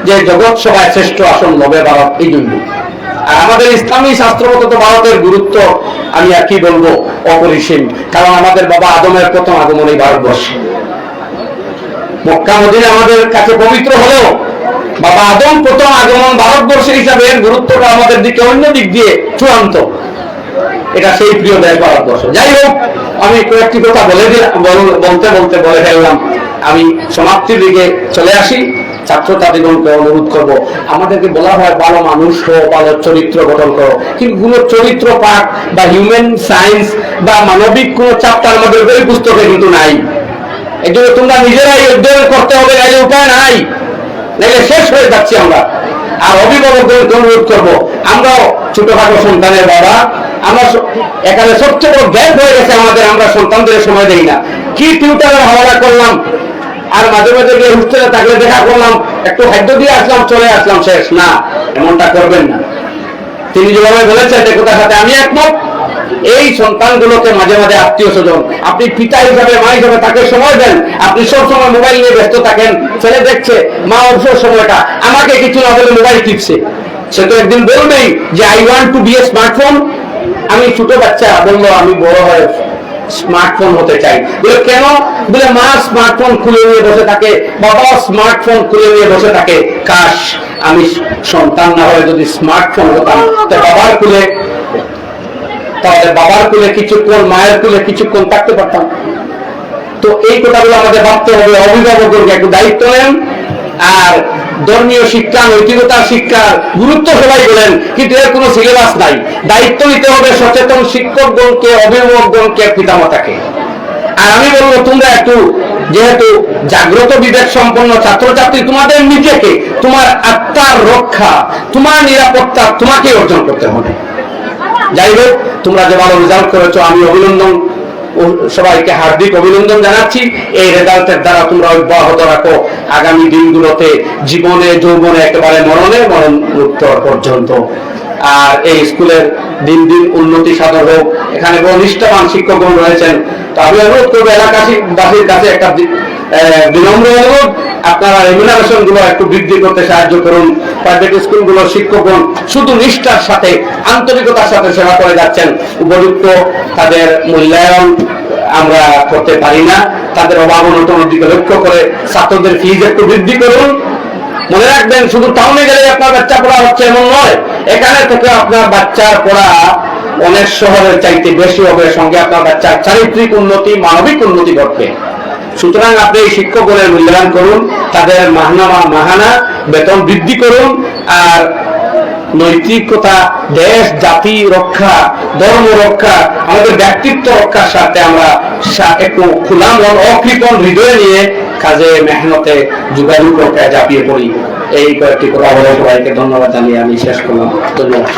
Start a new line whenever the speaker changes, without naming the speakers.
যে জগৎ সভায় শ্রেষ্ঠ আসন লবে ভারত, এই জন্য। আর আমাদের ইসলামী শাস্ত্রগত তো ভারতের গুরুত্ব আমি আর কি বলবো, অপরিসীম। কারণ আমাদের বাবা আদমের প্রথম আগমন এই ভারতবর্ষে। মক্কা মদিনা আমাদের কাছে পবিত্র হলেও বাবা আদম প্রথম আগমন ভারতবর্ষে হিসাবে এর গুরুত্বটা আমাদের দিকে অন্য দিক দিয়ে চূড়ান্ত। এটা সেই প্রিয় দেশ ভারতবর্ষ। যাই হোক, আমি কয়েকটি কথা বলতে বলে ফেললাম। আমি সমাপ্তির দিকে চলে আসি। ছাত্রছাত্রীগণকে অনুরোধ করব, আমাদেরকে বলা হয় ভালো মানুষ হো, ভালো চরিত্র গঠন করো, কিন্তু কোনো চরিত্র পাঠ বা হিউম্যান সায়েন্স বা মানবিক কোনো চ্যাপ্টার আমাদের বই পুস্তকে কিন্তু নাই। এই জন্য তোমরা নিজেরাই অধ্যয়ন করতে হবে, নাইলে উপায় নাই, নাইলে শেষ হয়ে যাচ্ছি আমরা। আর অভিভাবকদেরকে অনুরোধ করবো, আমরাও ছোটখাটো সন্তানের বাবা, আমরা এখানে সবচেয়ে বড় গ্যাপ হয়ে গেছে আমাদের, আমরা সন্তানদের সময় দেই না। কি টিউটারের হাওলা করলাম, আর মাঝে মাঝে গিয়ে হোস্টেলে থাকলে দেখা করলাম, একটু খাদ্য দিয়ে আসলাম, চলে আসলাম, শেষ। না, এমনটা করবেন না। তিনি যেভাবে বলেছেন একতার সাথে আমি একমত। এই সন্তানগুলোকে মাঝে মাঝে আত্মীয় স্বজন, আপনি পিতা হিসাবে মা হিসাবে তাকে সময় দেন। আপনি সবসময় মোবাইল নিয়ে ব্যস্ত থাকেন, ছেলে দেখছে মা অবসর সময়টা আমাকে কিছু না বলে মোবাইল টিপছে, সে তো একদিন বলবেই যে I want to be a smartphone. আমি ছোট বাচ্চা বললো আমি বড় হয়ে স্মার্টফোন হতে চাই। বলে কেন? বলে মা স্মার্টফোন খুলে নিয়ে বসে থাকে, বাবা স্মার্টফোন খুলে নিয়ে বসে থাকে। কাশ আমি সন্তান না হয়ে যদি স্মার্টফোন হতাম, তো বাবার কুলে, তাহলে বাবার কুলে কিছুক্ষণ, মায়ের কুলে কিছুক্ষণ থাকতে পারতাম। তো এই কথাগুলো আমাদের ভাবতে হবে। অভিভাবকদেরকে একটু দায়িত্ব নেন। আর ধর্মীয় শিক্ষা, নৈতিকতার শিক্ষার গুরুত্ব সবাই বলেন, কিন্তু এর কোনো সিলেবাস নাই। দায়িত্ব নিতে হবে সচেতন শিক্ষকগণকে, অভিভাবকগণকে, পিতামাতাকে। আর আমি বলবো, তোমরা একটু যেহেতু জাগ্রত বিবেক সম্পন্ন ছাত্রছাত্রী, তোমাদের নিজেকে, তোমার আত্মার রক্ষা, তোমার নিরাপত্তা তোমাকে অর্জন করতে হবে। যাই হোক, তোমরা যে ভালো রেজাল্ট করেছো, আমি অভিনন্দন, সবাইকে হার্দিক অভিনন্দন জানাচ্ছি। এই রেজাল্টের দ্বারা তোমরা অব্যাহত রাখো আগামী দিনগুলোতে, জীবনে যৌবনে একেবারে মরণে মরণোত্তর পর্যন্ত। আর এই স্কুলের দিন দিন উন্নতি সাধন হোক। এখানে বহু নিষ্ঠাবান শিক্ষকগণ রয়েছেন। তো আমি অনুরোধ করবো এলাকাবাসীর কাছে একটা বিনম্র অনুরোধ, আপনারা রেমুনারেশন গুলো একটু বৃদ্ধি করতে সাহায্য করুন। প্রাইভেট স্কুলগুলোর শিক্ষকগণ শুধু নিষ্ঠার সাথে, আন্তরিকতার সাথে সেবা করে যাচ্ছেন, উপযুক্ত তাদের মূল্যায়ন আমরা করতে পারি না। তাদের অভাব অনটনের দিকে লক্ষ্য করে ছাত্রদের ফিজ একটু বৃদ্ধি করুন। মনে রাখবেন, শুধু টাউনে গেলে আপনার বাচ্চা পড়া হচ্ছে এমন নয়, এখানে থেকে আপনার বাচ্চার পড়া অনেক শহরের চাইতে বেশি হবে। সঙ্গে আপনার বাচ্চার চারিত্রিক উন্নতি, মানবিক উন্নতি ঘটবে। সুতরাং আপনি এই শিক্ষকগণের মূল্যায়ন করুন, তাদের মাহানা বেতন বৃদ্ধি করুন। আর নৈতিকতা, দেশ জাতি রক্ষা, ধর্ম রক্ষা, আমাদের ব্যক্তিত্ব রক্ষার সাথে আমরা একটু খোলা মন, অকৃপণ হৃদয় নিয়ে কাজে মেহনতে যুগায়ু প্রক্রিয়া ঝাঁপিয়ে পড়ি। এই কয়েকটি কথা বলে সবাইকে ধন্যবাদ জানিয়ে আমি শেষ করলাম। ধন্যবাদ।